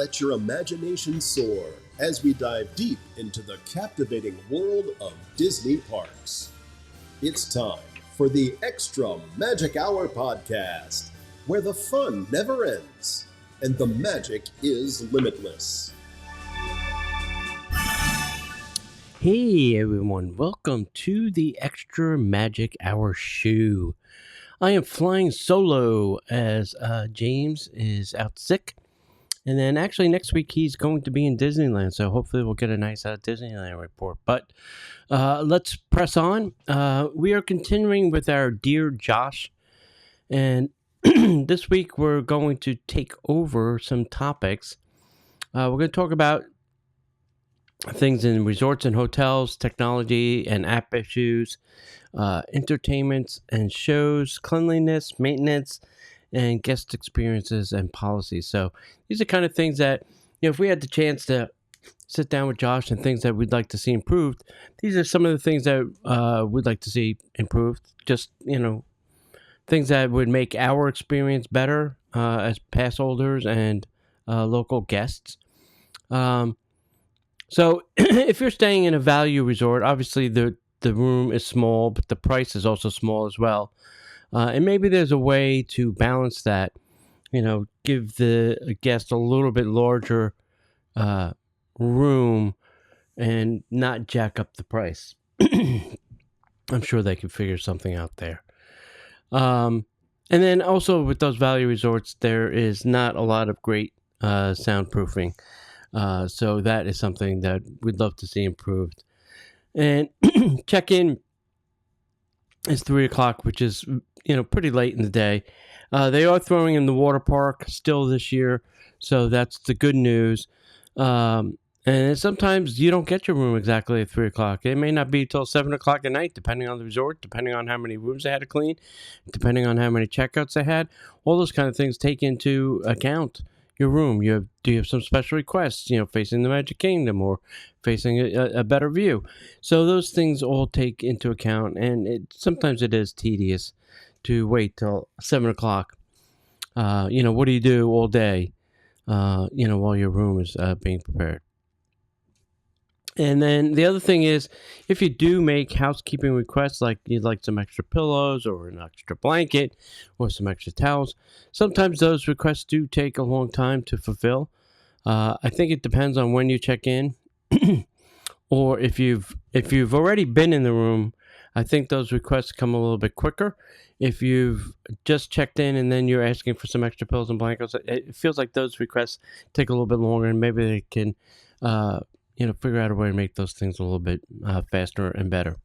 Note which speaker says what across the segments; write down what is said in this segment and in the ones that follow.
Speaker 1: let your imagination soar as we dive deep into the captivating world of Disney parks. It's time for the Extra Magic Hour podcast, where the fun never ends and the magic is limitless.
Speaker 2: Hey everyone, welcome to the Extra Magic Hour show. I am flying solo as James is out sick. And then actually next week he's going to be in Disneyland, so hopefully we'll get a nice Disneyland report. But let's press on. We are continuing with our Dear Josh. And this week we're going to take over some topics. We're going to talk about things in resorts and hotels, technology and app issues, entertainments and shows, cleanliness, maintenance, and guest experiences and policies. So these are kind of things that, if we had the chance to sit down with Josh and things that we'd like to see improved, these are some of the things that we'd like to see improved. Just, things that would make our experience better as pass holders and local guests. So if you're staying in a value resort, obviously the room is small, but the price is also small as well. And maybe there's a way to balance that, give the guest a little bit larger room and not jack up the price. I'm sure they could figure something out there. And then also with those value resorts, there is not a lot of great soundproofing. So that is something that we'd love to see improved. And check-in is 3 o'clock, which is, pretty late in the day. They are throwing in the water park still this year, so that's the good news. And sometimes you don't get your room exactly at 3 o'clock. It may not be till 7 o'clock at night, depending on the resort, depending on how many rooms they had to clean, depending on how many checkouts they had. All those kind of things take into account your room. Do you have some special requests, facing the Magic Kingdom or facing a better view? So those things all take into account, and sometimes it is tedious to wait till 7 o'clock. What do you do all day, while your room is being prepared? And then the other thing is, if you do make housekeeping requests, like you'd like some extra pillows or an extra blanket or some extra towels, sometimes those requests do take a long time to fulfill. I think it depends on when you check in, or if you've already been in the room. I think those requests come a little bit quicker. If you've just checked in and then you're asking for some extra pillows and blankets, it feels like those requests take a little bit longer, and maybe they can figure out a way to make those things a little bit faster and better.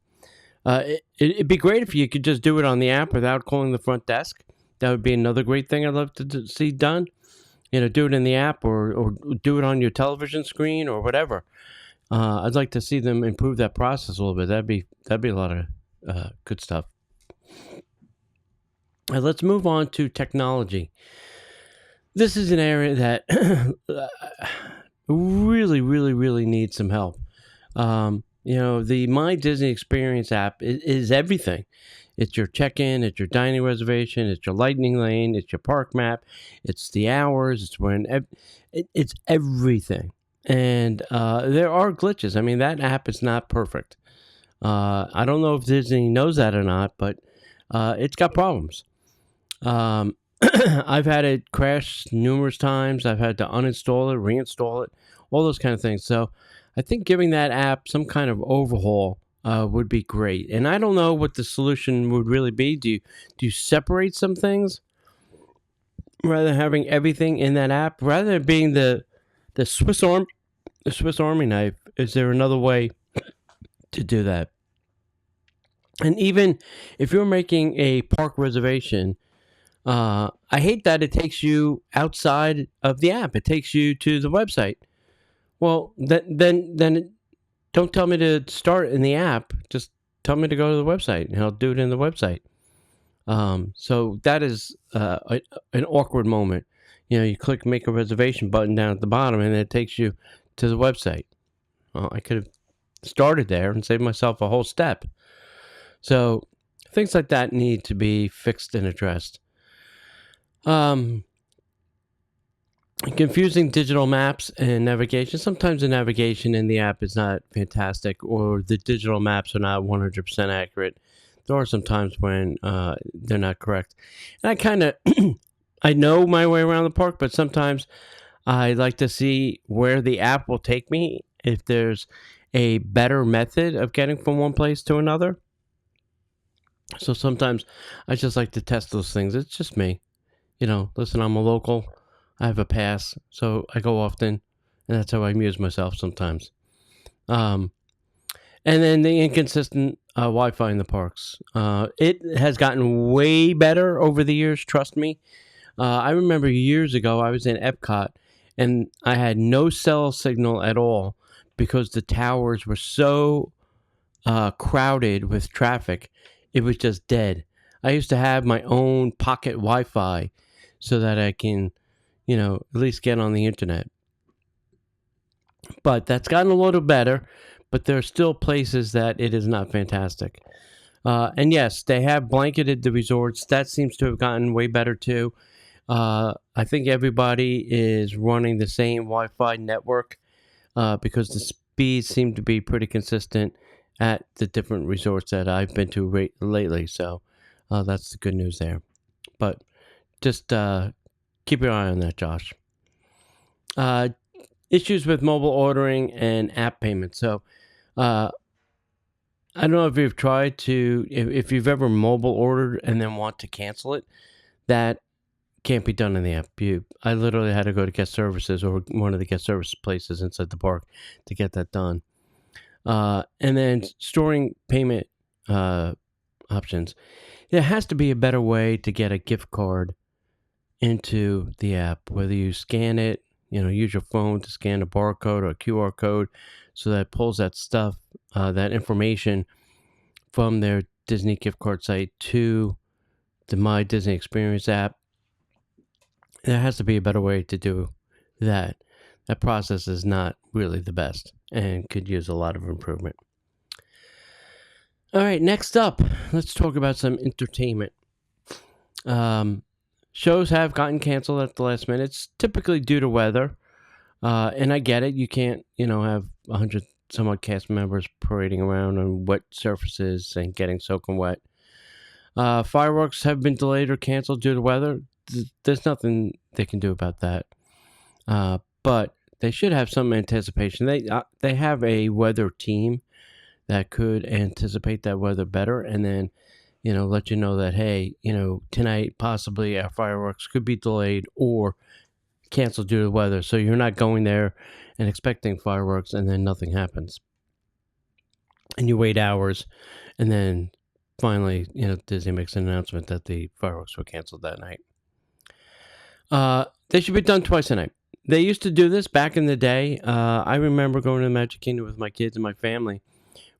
Speaker 2: It'd be great if you could just do it on the app without calling the front desk. That would be another great thing I'd love to see done. Do it in the app or do it on your television screen or whatever. I'd like to see them improve that process a little bit. That'd be a lot of good stuff. Let's move on to technology. This is an area that really, really, really needs some help. The My Disney Experience app is everything. It's your check-in, it's your dining reservation, it's your lightning lane, it's your park map, it's the hours, it's everything. And there are glitches. I mean, that app is not perfect. I don't know if Disney knows that or not, but it's got problems. I've had it crash numerous times. I've had to uninstall it, reinstall it, all those kind of things. So I think giving that app some kind of overhaul would be great. And I don't know what the solution would really be. Do you separate some things rather than having everything in that app? Rather than being the Swiss Army knife, is there another way to do that? And even if you're making a park reservation, I hate that it takes you outside of the app. It takes you to the website. Well, then don't tell me to start in the app. Just tell me to go to the website, and I'll do it in the website. So that is an awkward moment. You click make a reservation button down at the bottom, and it takes you to the website. Well, I could have started there and saved myself a whole step. So things like that need to be fixed and addressed. Confusing digital maps and navigation. Sometimes the navigation in the app is not fantastic, or the digital maps are not 100% accurate. There are some times when they're not correct. And I kind of, I know my way around the park, but sometimes I like to see where the app will take me, if there's a better method of getting from one place to another. So sometimes I just like to test those things. It's just me. Listen, I'm a local. I have a pass, so I go often, and that's how I amuse myself sometimes. And then the inconsistent Wi-Fi in the parks. It has gotten way better over the years, trust me. I remember years ago, I was in Epcot, and I had no cell signal at all because the towers were so crowded with traffic. It was just dead. I used to have my own pocket Wi-Fi so that I can, at least get on the internet. But that's gotten a little better, but there are still places that it is not fantastic. And yes, they have blanketed the resorts. That seems to have gotten way better too. I think everybody is running the same Wi-Fi network because the speeds seem to be pretty consistent at the different resorts that I've been to lately. So that's the good news there. But just keep your eye on that, Josh. Issues with mobile ordering and app payments. So I don't know if you've tried to, if you've ever mobile ordered and then want to cancel it. That can't be done in the app. I literally had to go to guest services or one of the guest service places inside the park to get that done. And then storing payment options. There has to be a better way to get a gift card into the app, whether you scan it, use your phone to scan a barcode or a QR code, so that it pulls that stuff, that information from their Disney gift card site to the My Disney Experience app. There has to be a better way to do that. That process is not really the best and could use a lot of improvement. All right, next up, let's talk about some entertainment. Shows have gotten canceled at the last minute. It's typically due to weather. And I get it. You can't, have 100 some odd cast members parading around on wet surfaces and getting soaking wet. Fireworks have been delayed or canceled due to weather. There's nothing they can do about that. But they should have some anticipation. They have a weather team that could anticipate that weather better, and then let you know that, hey, tonight possibly our fireworks could be delayed or canceled due to weather. So you're not going there and expecting fireworks and then nothing happens. And you wait hours, and then finally, Disney makes an announcement that the fireworks were canceled that night. They should be done twice a night. They used to do this back in the day. I remember going to the Magic Kingdom with my kids and my family,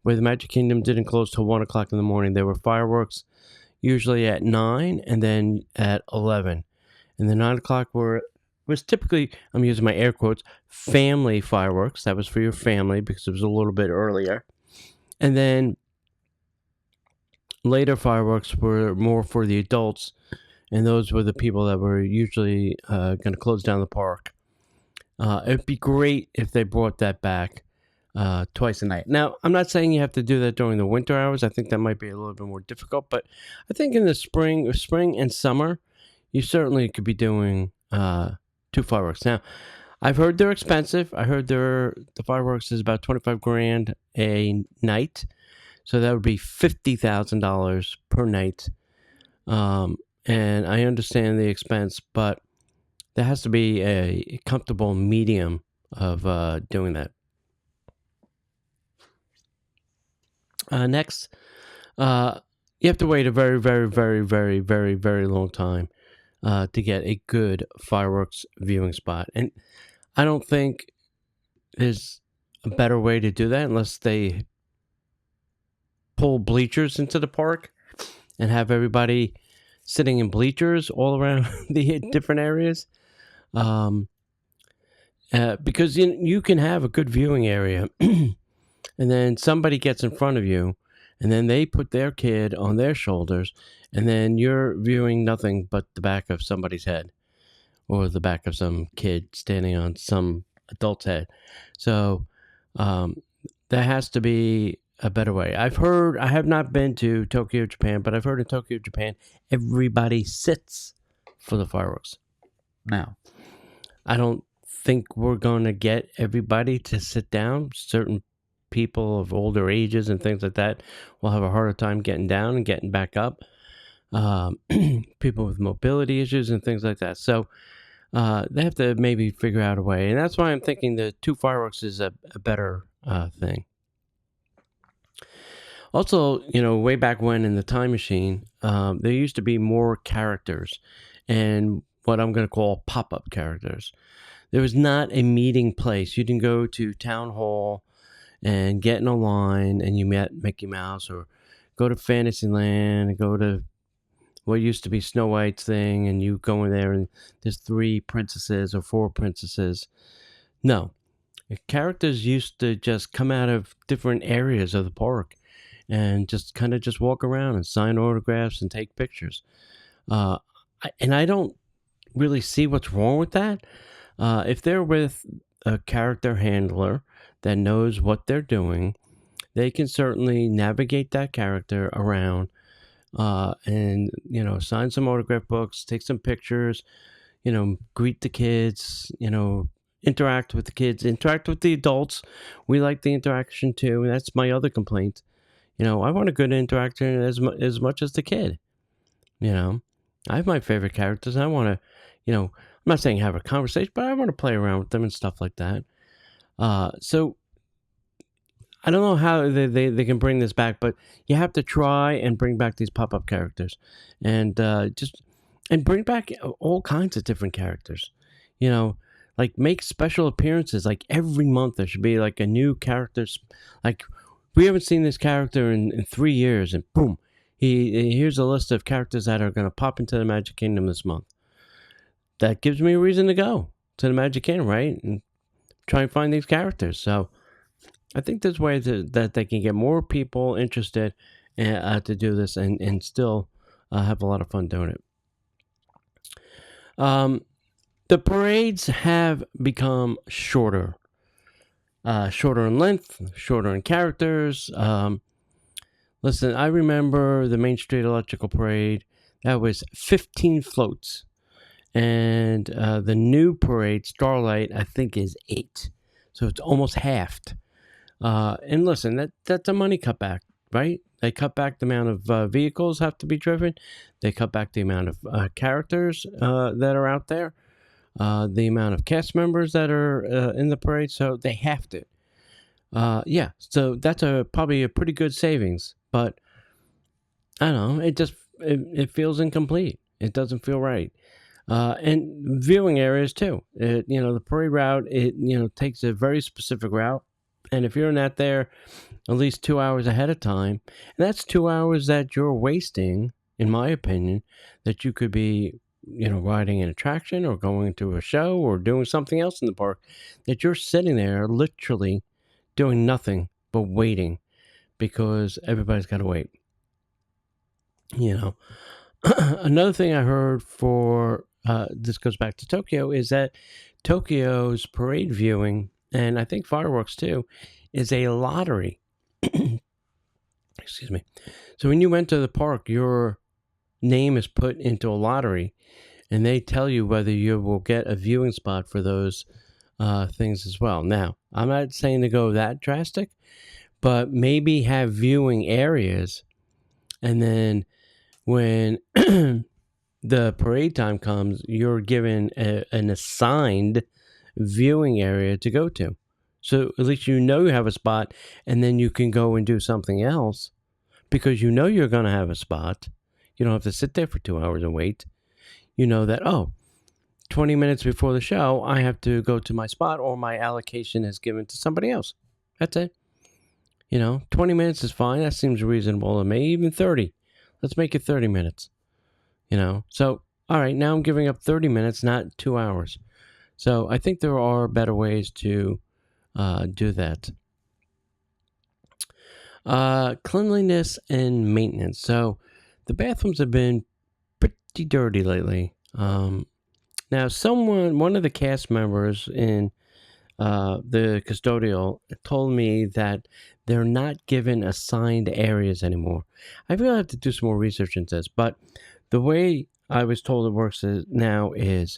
Speaker 2: where the Magic Kingdom didn't close till 1 o'clock in the morning. There were fireworks usually at 9 and then at 11. And the 9 o'clock was typically, I'm using my air quotes, family fireworks. That was for your family because it was a little bit earlier. And then later fireworks were more for the adults, and those were the people that were usually going to close down the park. It'd be great if they brought that back twice a night. Now, I'm not saying you have to do that during the winter hours. I think that might be a little bit more difficult, but I think in the spring and summer, you certainly could be doing 2 fireworks. Now, I've heard they're expensive. I heard the fireworks is about $25,000 a night, so that would be $50,000 per night. And I understand the expense, but there has to be a comfortable medium of doing that. Next, you have to wait a very, very, very, very, very, very long time to get a good fireworks viewing spot. And I don't think there's a better way to do that unless they pull bleachers into the park and have everybody sitting in bleachers all around the different areas. Because you can have a good viewing area and then somebody gets in front of you and then they put their kid on their shoulders and then you're viewing nothing but the back of somebody's head or the back of some kid standing on some adult's head. So there has to be a better way. I have not been to Tokyo, Japan, but I've heard in Tokyo, Japan, everybody sits for the fireworks. Now, I don't think we're going to get everybody to sit down. Certain people of older ages and things like that will have a harder time getting down and getting back up. People with mobility issues and things like that. So they have to maybe figure out a way. And that's why I'm thinking the 2 fireworks is a better thing. Also, way back when in the time machine, there used to be more characters and what I'm going to call pop-up characters. There was not a meeting place. You didn't go to town hall and get in a line and you met Mickey Mouse, or go to Fantasyland and go to what used to be Snow White's thing, and you go in there and there's 3 princesses or 4 princesses. No. The characters used to just come out of different areas of the park and just kind of just walk around and sign autographs and take pictures. And I don't really see what's wrong with that. If they're with a character handler that knows what they're doing, they can certainly navigate that character around and, sign some autograph books, take some pictures, greet the kids, interact with the kids, interact with the adults. We like the interaction too. And that's my other complaint. I want a good interaction as much as the kid. I have my favorite characters. And I want to, I'm not saying have a conversation, but I want to play around with them and stuff like that. So I don't know how they can bring this back, but you have to try and bring back these pop-up characters and bring back all kinds of different characters. Like make special appearances. Like every month there should be like a new character. Like we haven't seen this character in 3 years, and boom, here's a list of characters that are going to pop into the Magic Kingdom this month. That gives me a reason to go to the Magic Kingdom, right? And try and find these characters. So I think there's ways that they can get more people interested to do this and still have a lot of fun doing it. The parades have become shorter. Shorter in length, shorter in characters. Listen, I remember the Main Street Electrical Parade. That was 15 floats. And the new parade, Starlight, I think is 8. So it's almost halved. And listen, that's a money cutback, right? They cut back the amount of vehicles have to be driven. They cut back the amount of characters that are out there. The amount of cast members that are in the parade, so they halved it. So that's probably a pretty good savings, but I don't know, it feels incomplete. It doesn't feel right. And viewing areas too. The parade route, it takes a very specific route, and if you're not there at least 2 hours ahead of time, and that's 2 hours that you're wasting, in my opinion, that you could be riding an attraction or going to a show or doing something else in the park, that you're sitting there literally doing nothing but waiting because everybody's got to wait. Another thing I heard for this goes back to Tokyo is that Tokyo's parade viewing, and I think fireworks too, is a lottery. Excuse me. So when you went to the park, your name is put into a lottery, and they tell you whether you will get a viewing spot for those things as well. Now, I'm not saying to go that drastic, but maybe have viewing areas, and then when the parade time comes, you're given an assigned viewing area to go to. So at least you have a spot, and then you can go and do something else because you're going to have a spot. You don't have to sit there for 2 hours and wait. You know that, 20 minutes before the show, I have to go to my spot or my allocation is given to somebody else. That's it. 20 minutes is fine. That seems reasonable to me. Even 30. Let's make it 30 minutes. So, all right, now I'm giving up 30 minutes, not 2 hours. So I think there are better ways to do that. Cleanliness and maintenance. So the bathrooms have been pretty dirty lately. Now, one of the cast members in the custodial told me that they're not given assigned areas anymore. I really have to do some more research into this, but the way I was told it works now is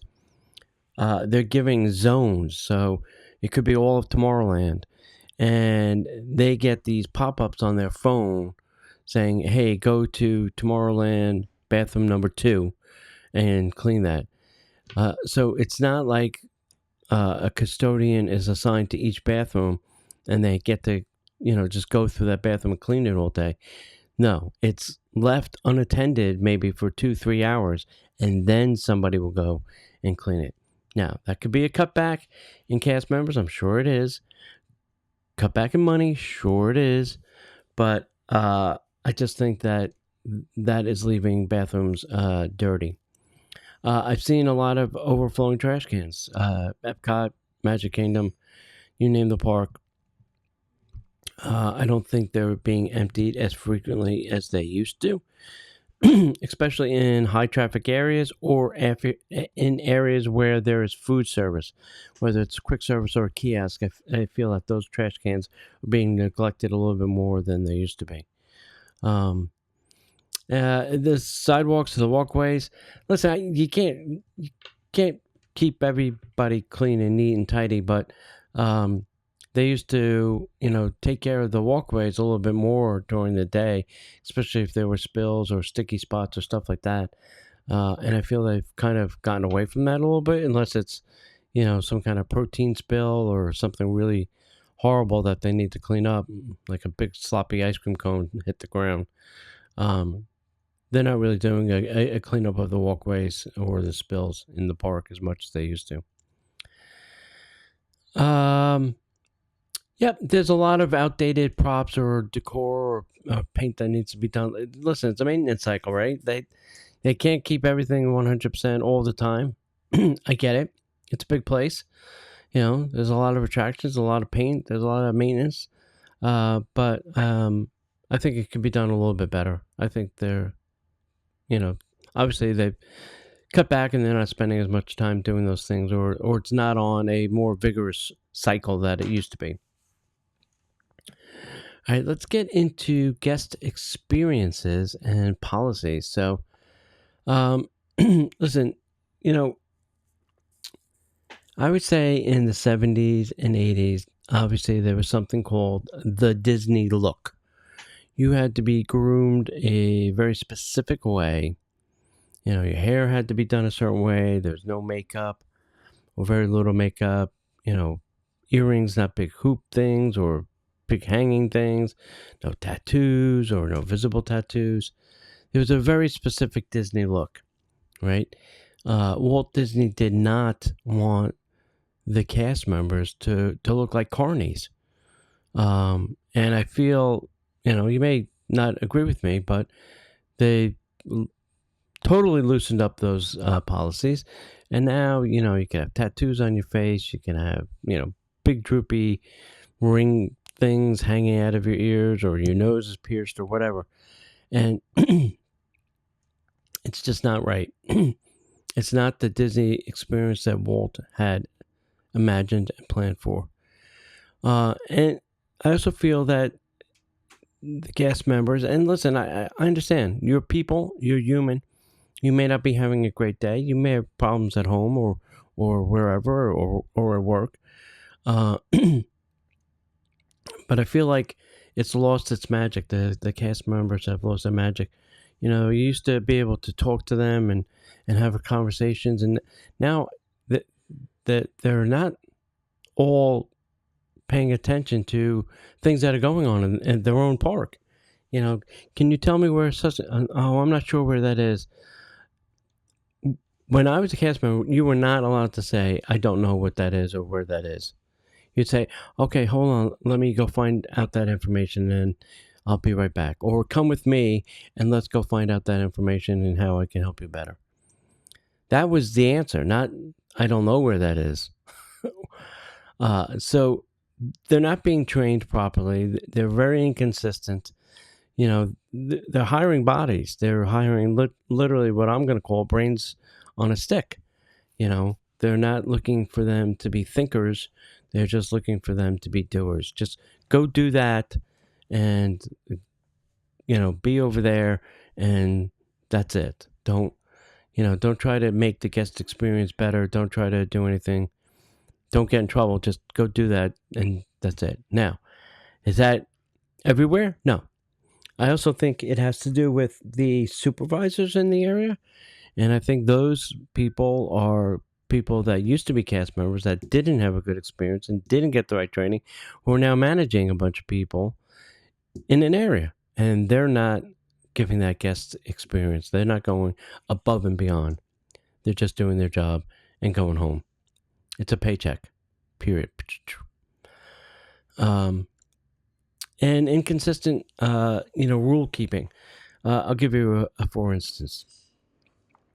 Speaker 2: they're giving zones. So it could be all of Tomorrowland, and they get these pop-ups on their phone saying, "Hey, go to Tomorrowland bathroom number 2 and clean that." So it's not like a custodian is assigned to each bathroom and they get to, just go through that bathroom and clean it all day. No, it's left unattended maybe for 2-3 hours, and then somebody will go and clean it. Now, that could be a cutback in cast members. I'm sure it is. Cutback in money. Sure it is. But I just think that is leaving bathrooms dirty. I've seen a lot of overflowing trash cans. Epcot, Magic Kingdom, you name the park. I don't think they're being emptied as frequently as they used to, especially in high traffic areas or in areas where there is food service, whether it's quick service or a kiosk. I feel that those trash cans are being neglected a little bit more than they used to be. The sidewalks, the walkways. Listen, you can't keep everybody clean and neat and tidy, but they used to, take care of the walkways a little bit more during the day, especially if there were spills or sticky spots or stuff like that. And I feel they've kind of gotten away from that a little bit, unless it's, some kind of protein spill or something really horrible that they need to clean up, like a big sloppy ice cream cone hit the ground. They're not really doing a cleanup of the walkways or the spills in the park as much as they used to. Yep, there's a lot of outdated props or decor or paint that needs to be done. Listen, it's a maintenance cycle, right? They can't keep everything 100% all the time. I get it. It's a big place. There's a lot of attractions, a lot of paint, there's a lot of maintenance. But I think it could be done a little bit better. I think they're, obviously they've cut back and they're not spending as much time doing those things, or it's not on a more vigorous cycle that it used to be. All right, let's get into guest experiences and policies. So, listen, I would say in the 70s and 80s, obviously there was something called the Disney look. You had to be groomed a very specific way. Your hair had to be done a certain way. There's no makeup or very little makeup. Earrings, not big hoop things or big hanging things. No tattoos or no visible tattoos. It was a very specific Disney look, right? Walt Disney did not want the cast members to look like carnies. And I feel, you may not agree with me, but they totally loosened up those policies. And now, you can have tattoos on your face. You can have, big droopy ring things hanging out of your ears, or your nose is pierced or whatever. And it's just not right. It's not the Disney experience that Walt had imagined and planned for. And I also feel that the cast members, and listen, I understand, you're people, you're human. You may not be having a great day. You may have problems at home or wherever or at work. But I feel like it's lost its magic. The cast members have lost their magic. You used to be able to talk to them and have conversations, and now that they're not all paying attention to things that are going on in their own park. Can you tell me where I'm not sure where that is. When I was a cast member, you were not allowed to say, I don't know what that is or where that is. You'd say, okay, hold on, let me go find out that information and I'll be right back. Or come with me and let's go find out that information and how I can help you better. That was the answer, not, I don't know where that is. So they're not being trained properly. They're very inconsistent. They're hiring bodies. They're hiring literally what I'm going to call brains on a stick. They're not looking for them to be thinkers. They're just looking for them to be doers. Just go do that and, be over there, and that's it. Don't try to make the guest experience better. Don't try to do anything. Don't get in trouble. Just go do that, and that's it. Now, is that everywhere? No. I also think it has to do with the supervisors in the area. And I think those people are people that used to be cast members that didn't have a good experience and didn't get the right training, who are now managing a bunch of people in an area. And they're not giving that guest experience. They're not going above and beyond. They're just doing their job and going home. It's a paycheck, period. And inconsistent, rule keeping. I'll give you a for instance.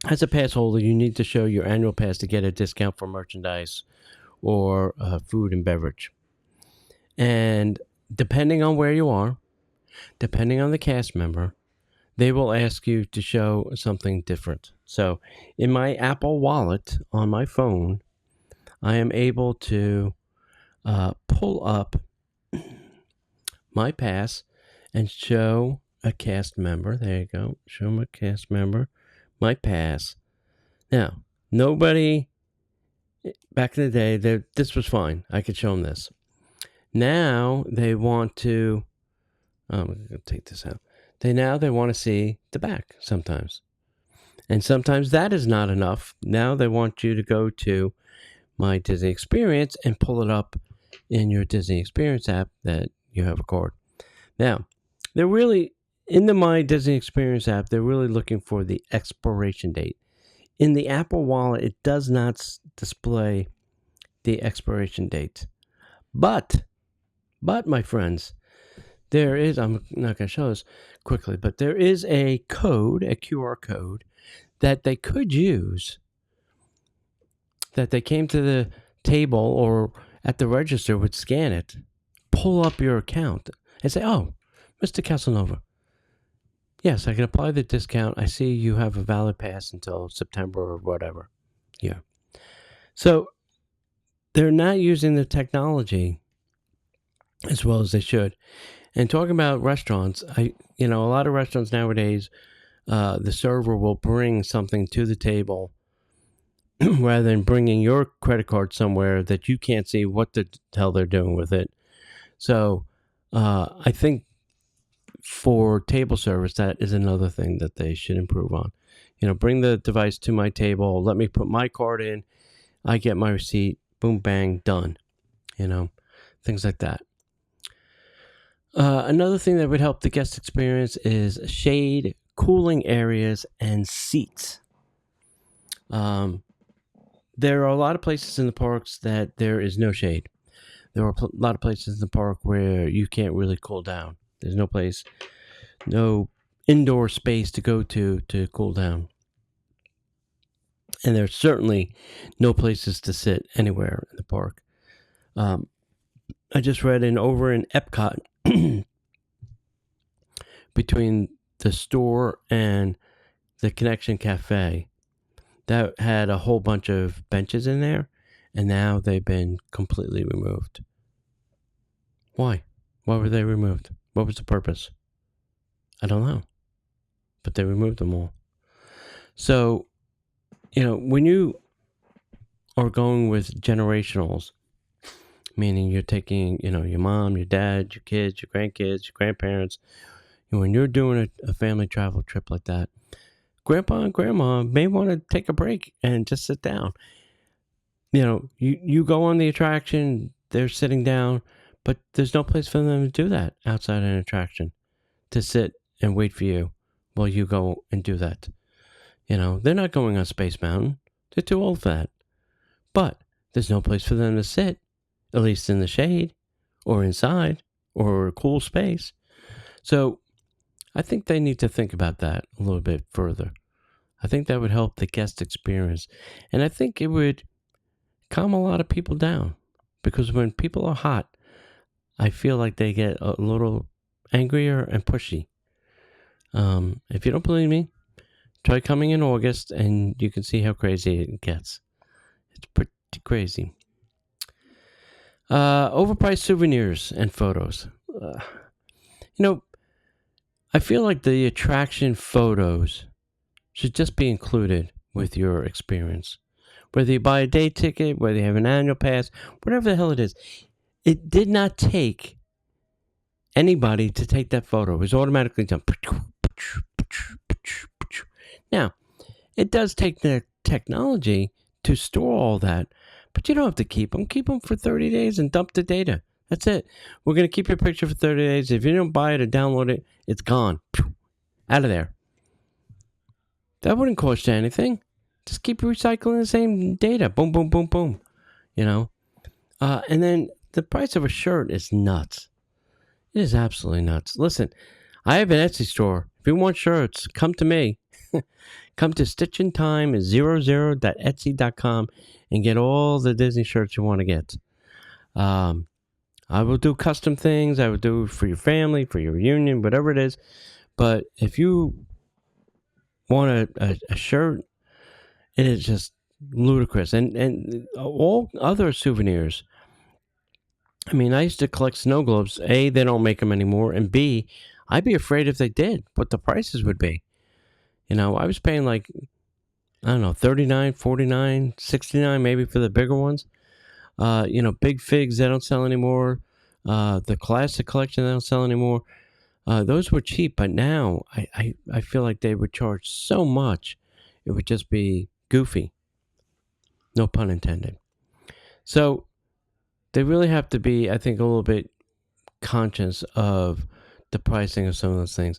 Speaker 2: As a pass holder, you need to show your annual pass to get a discount for merchandise or food and beverage. And depending on where you are, depending on the cast member, they will ask you to show something different. So in my Apple Wallet on my phone, I am able to pull up my pass and show a cast member. There you go. Show my cast member my pass. Now, nobody back in the day, this was fine. I could show them this. Now they want to. I'm going to take this out. They want to see the back sometimes, and sometimes that is not enough. Now they want you to go to My Disney Experience and pull it up in your Disney Experience app that you have a card. Now, they're really, in the My Disney Experience app, they're really looking for the expiration date. In the Apple Wallet, it does not display the expiration date. But my friends, there is, I'm not going to show this quickly, but there is a code, a QR code, that they could use, that they came to the table or at the register would scan it, pull up your account, and say, oh, Mr. Casanova, yes, I can apply the discount. I see you have a valid pass until September or whatever. Yeah. So they're not using the technology as well as they should. And talking about restaurants, a lot of restaurants nowadays, the server will bring something to the table rather than bringing your credit card somewhere that you can't see what the hell they're doing with it. So I think for table service, that is another thing that they should improve on. Bring the device to my table, let me put my card in, I get my receipt, boom, bang, done. Things like that. Another thing that would help the guest experience is shade, cooling areas, and seats. There are a lot of places in the parks that there is no shade. There are a lot of places in the park where you can't really cool down. There's no place, no indoor space to go to cool down. And there's certainly no places to sit anywhere in the park. I just read over in Epcot, between the store and the Connection Cafe, that had a whole bunch of benches in there, and now they've been completely removed. Why? Why were they removed? What was the purpose? I don't know. But they removed them all. So, when you are going with generationals, meaning you're taking, your mom, your dad, your kids, your grandkids, your grandparents, when you're doing a family travel trip like that, Grandpa and Grandma may want to take a break and just sit down. You go on the attraction, they're sitting down, but there's no place for them to do that outside an attraction, to sit and wait for you while you go and do that. They're not going on Space Mountain. They're too old for that. But there's no place for them to sit, at least in the shade or inside or a cool space. So I think they need to think about that a little bit further. I think that would help the guest experience. And I think it would calm a lot of people down, because when people are hot, I feel like they get a little angrier and pushy. If you don't believe me, try coming in August and you can see how crazy it gets. It's pretty crazy. Overpriced souvenirs and photos. I feel like the attraction photos should just be included with your experience. Whether you buy a day ticket, whether you have an annual pass, whatever the hell it is. It did not take anybody to take that photo. It was automatically done. Now, it does take the technology to store all that, but you don't have to keep them. Keep them for 30 days and dump the data. That's it. We're going to keep your picture for 30 days. If you don't buy it or download it, it's gone. Out of there. That wouldn't cost you anything. Just keep recycling the same data. Boom, boom, boom, boom. And then the price of a shirt is nuts. It is absolutely nuts. Listen, I have an Etsy store. If you want shirts, come to me. Come to stitchingtime00.etsy.com and get all the Disney shirts you want to get. I will do custom things. I will do for your family, for your reunion, whatever it is. But if you want a shirt, it is just ludicrous. And all other souvenirs. I mean, I used to collect snow globes. A, they don't make them anymore. And B, I'd be afraid if they did, what the prices would be. I was paying like, I don't know, $39, $49, $69 maybe for the bigger ones. Big figs, they don't sell anymore. The classic collection, they don't sell anymore. Those were cheap, but now I feel like they would charge so much. It would just be goofy. No pun intended. So they really have to be, I think, a little bit conscious of the pricing of some of those things.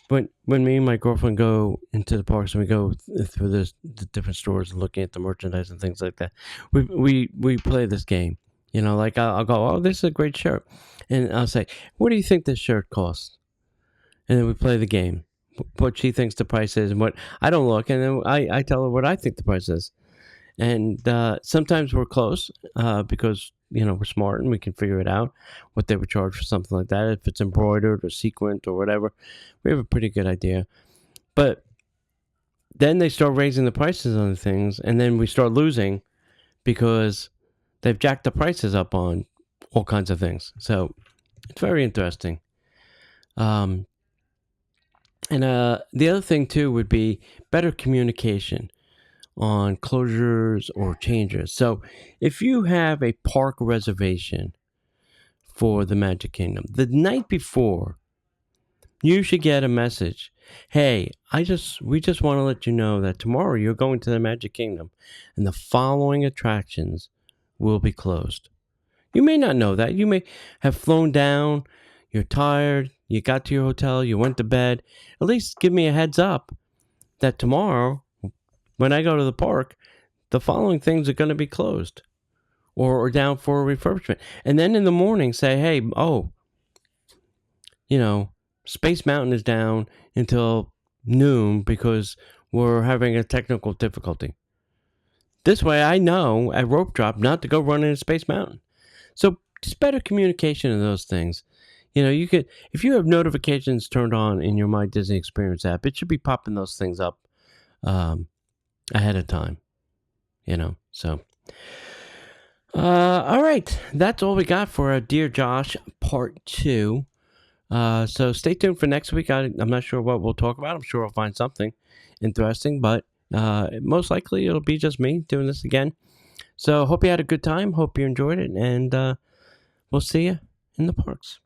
Speaker 2: When me and my girlfriend go into the parks and we go through the different stores and looking at the merchandise and things like that, we play this game. Like I'll go, oh, this is a great shirt. And I'll say, what do you think this shirt costs? And then we play the game. What she thinks the price is and what I don't look. And then I tell her what I think the price is. And sometimes we're close because, we're smart and we can figure it out, what they would charge for something like that. If it's embroidered or sequined or whatever, we have a pretty good idea. But then they start raising the prices on things, and then we start losing because they've jacked the prices up on all kinds of things. So it's very interesting. And the other thing, too, would be better communication on closures or changes. So if you have a park reservation for the Magic Kingdom, the night before, you should get a message. Hey, we just want to let you know that tomorrow you're going to the Magic Kingdom and the following attractions will be closed. You may not know that. You may have flown down, you're tired, you got to your hotel, you went to bed. At least give me a heads up that tomorrow, when I go to the park, the following things are going to be closed or down for refurbishment. And then in the morning say, hey, Space Mountain is down until noon because we're having a technical difficulty. This way I know at rope drop not to go run into Space Mountain. So just better communication in those things. You could, if you have notifications turned on in your My Disney Experience app, it should be popping those things up ahead of time, so. All right. That's all we got for Dear Josh Part 2. So stay tuned for next week. I'm not sure what we'll talk about. I'm sure I'll find something interesting, but most likely it'll be just me doing this again. So hope you had a good time. Hope you enjoyed it, and we'll see you in the parks.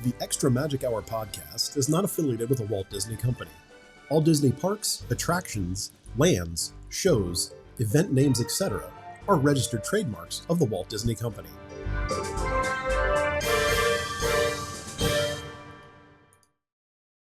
Speaker 1: The Extra Magic Hour podcast is not affiliated with the Walt Disney Company. All Disney parks, attractions, lands, shows, event names, etc. are registered trademarks of the Walt Disney Company.